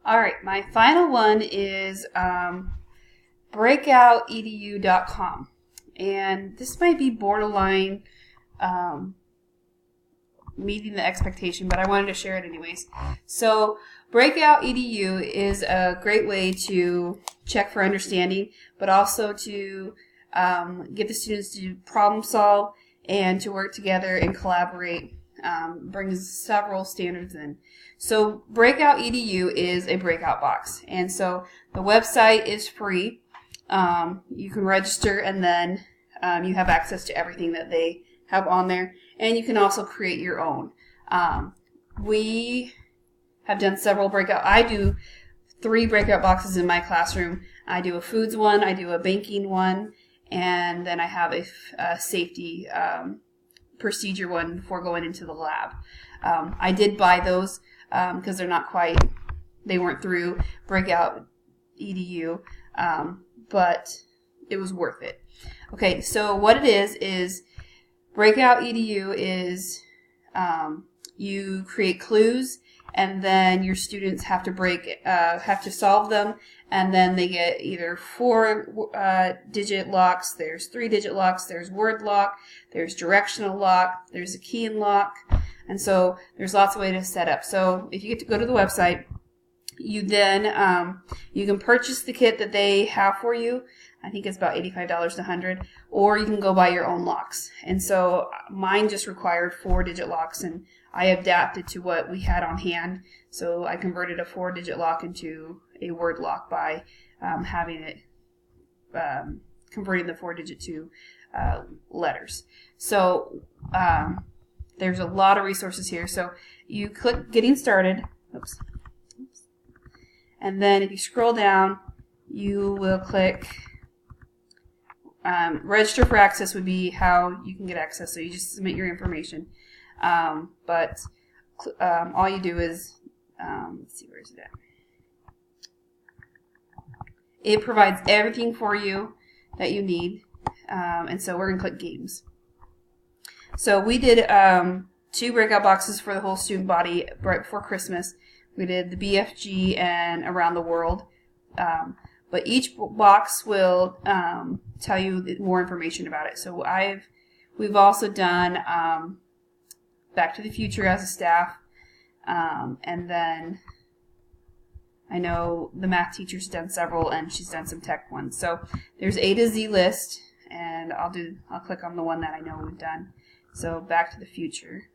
All right, my final one is breakoutedu.com. And this might be borderline meeting the expectation, but I wanted to share it anyways. So Breakout EDU is a great way to check for understanding, but also to get the students to problem solve and to work together and collaborate. Brings several standards in. So Breakout EDU is a breakout box, and so the website is free. You can register, and then you have access to everything that they have on there, and you can also create your own. We have done several breakout. I do 3 breakout boxes in my classroom. I do a foods one, I do a banking one, and then I have a safety procedure one before going into the lab. I did buy those because they weren't through Breakout EDU, but it was worth it. Okay, so what it is Breakout EDU is you create clues, and then your students have to solve them, and then they get either 4-digit locks, there's 3-digit locks, there's word lock, there's directional lock, there's a key and lock, and so there's lots of ways to set up. So if you get to go to the website, you then you can purchase the kit that they have for you. I think it's about $85 to $100, or you can go buy your own locks. And so mine just required 4-digit locks, and I adapted to what we had on hand. So I converted a 4-digit lock into a word lock by having it converting the 4-digit to letters. So there's a lot of resources here. So you click Getting Started. Oops. And then if you scroll down, you will click Register for Access would be how you can get access. So you just submit your information. But all you do is, let's see, where is it at? It provides everything for you that you need. And so we're going to click Games. So we did 2 breakout boxes for the whole student body right before Christmas. We did the BFG and Around the World. But each box will tell you more information about it. So we've also done Back to the Future as a staff, and then I know the math teacher's done several, and she's done some tech ones. So there's A to Z list, and I'll click on the one that I know we've done. So Back to the Future.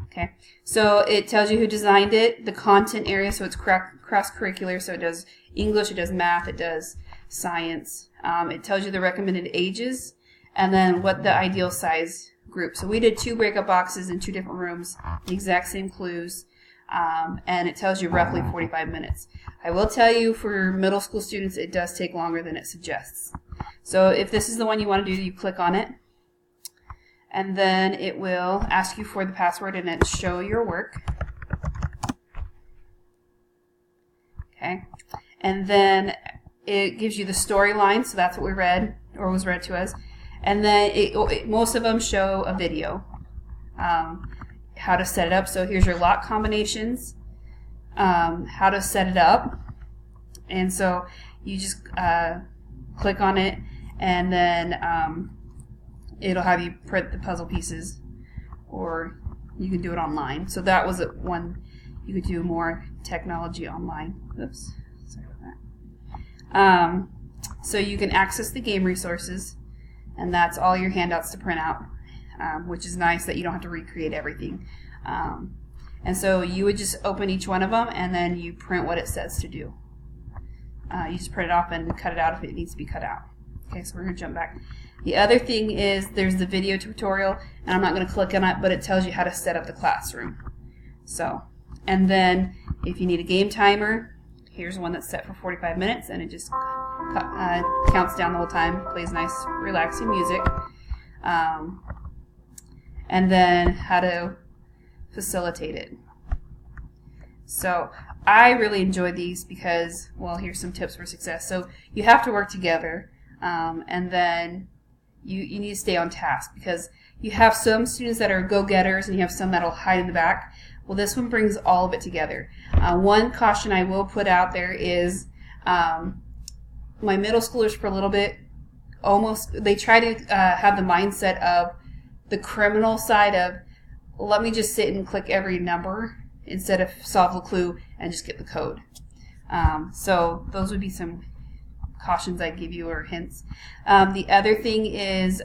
Okay, so it tells you who designed it, the content area, so it's cross-curricular, so it does English, it does math, it does science. It tells you the recommended ages, and then what the ideal size group. So we did 2 breakup boxes in 2 different rooms, the exact same clues, and it tells you roughly 45 minutes. I will tell you, for middle school students, it does take longer than it suggests. So if this is the one you want to do, you click on it, and then it will ask you for the password and then show your work. Okay, and then it gives you the storyline, so that's what we read, or was read to us. And then most of them show a video, how to set it up. So here's your lock combinations, how to set it up. And so you just click on it, and then it'll have you print the puzzle pieces, or you can do it online. So that was one you could do more technology online. Oops, sorry about that. So you can access the game resources, and that's all your handouts to print out, which is nice that you don't have to recreate everything. And so you would just open each one of them, and then you print what it says to do. You just print it off and cut it out if it needs to be cut out. Okay, so we're going to jump back. The other thing is there's the video tutorial, and I'm not going to click on it, but it tells you how to set up the classroom. So, and then if you need a game timer, here's one that's set for 45 minutes, and it just counts down the whole time, plays nice, relaxing music. And then how to facilitate it. So I really enjoy these because, well, here's some tips for success. So you have to work together, and then you need to stay on task, because you have some students that are go-getters and you have some that'll hide in the back. Well, this one brings all of it together. One caution I will put out there is my middle schoolers for a little bit, they try to have the mindset of the criminal side of, let me just sit and click every number instead of solve the clue and just get the code. So those would be some cautions I'd give you, or hints. The other thing is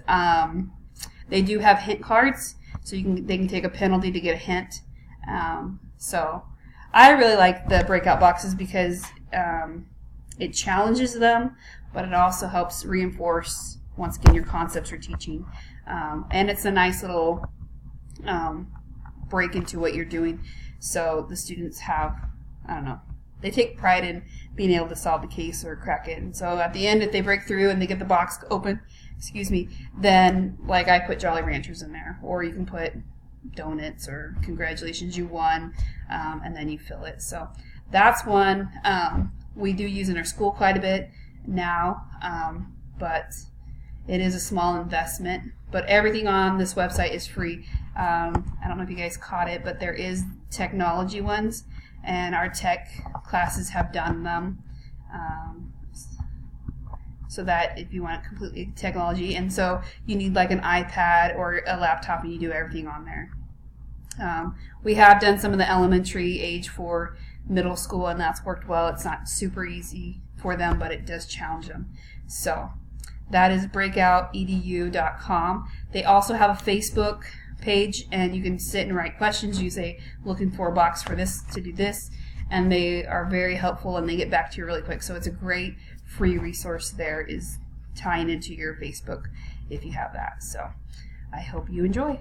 they do have hint cards, so they can take a penalty to get a hint. So I really like the breakout boxes because it challenges them, but it also helps reinforce, once again, your concepts you're teaching. And it's a nice little break into what you're doing. So the students have, I don't know, they take pride in being able to solve the case or crack it. And so at the end, if they break through and they get the box open, then like I put Jolly Ranchers in there, or you can put donuts or congratulations you won, and then you fill it. So that's one we do use in our school quite a bit now, but it is a small investment. But everything on this website is free. I don't know if you guys caught it, but there is technology ones, and our tech classes have done them, so that if you want completely technology, and so you need like an iPad or a laptop and you do everything on there. We have done some of the elementary age for middle school, and that's worked well. It's not super easy for them, but it does challenge them. So that is breakoutedu.com. They also have a Facebook page, and you can sit and write questions. You say, looking for a box for this to do this, and they are very helpful, and they get back to you really quick. So it's a great free resource there, is tying into your Facebook if you have that. So I hope you enjoy.